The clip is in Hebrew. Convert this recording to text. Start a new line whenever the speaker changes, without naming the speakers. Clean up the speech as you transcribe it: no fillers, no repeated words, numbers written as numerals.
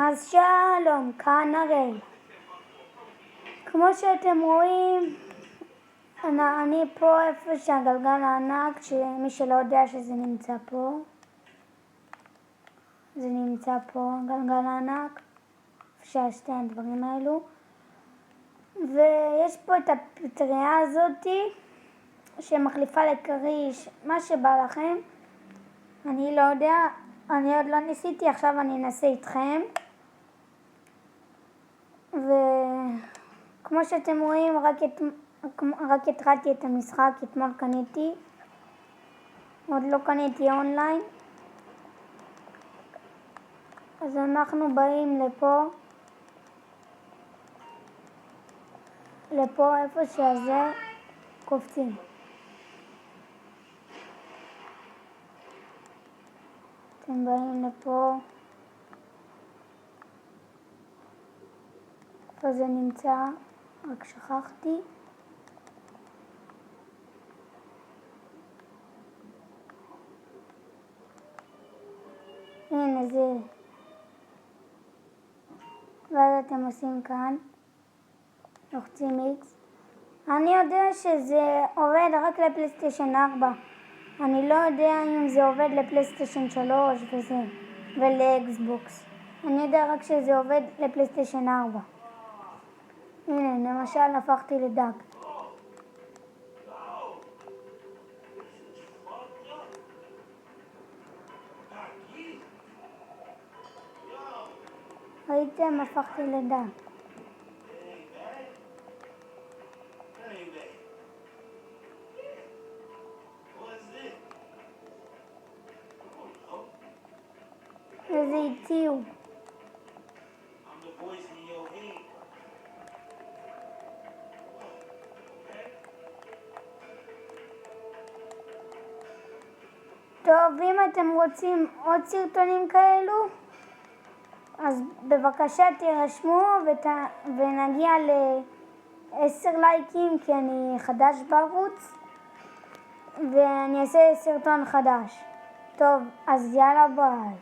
אז שלום, כאן הראל. כמו שאתם רואים, אני פה איפה שהגלגל הענק, שמי שלא יודע שזה נמצא פה. זה נמצא פה, גלגל הענק, אפשר שתי הדברים האלו. ויש פה את הפטריה הזאתי, שמחליפה לכריש, מה שבא לכם. אני לא יודע, אני עוד לא ניסיתי, עכשיו אני אנסה איתכם. וכמו שאתם רואים, רק התחלתי את המשחק, אתמול קניתי, עוד לא קניתי אונליין. אז אנחנו באים לפה איפה שזה, קופצים. אתם באים לפה, איפה זה נמצא, רק שכחתי. הנה זה. ואז אתם עושים כאן, לוחצים X. אני יודע שזה עובד רק לפלייסטיישן 4. אני לא יודע אם זה עובד לפלייסטיישן 3 וזה, ולאקסבוקס. אני יודע רק שזה עובד לפלייסטיישן 4. הנה, למשל הפכתי לדג. ראיתם? הפכתי לדג. וזה הציעו. טוב, אם אתם רוצים עוד סרטונים כאלו, אז בבקשה תירשמו ונגיע ל10 לייקים, כי אני חדש בערוץ ואני אעשה סרטון חדש. טוב, אז יאללה ביי.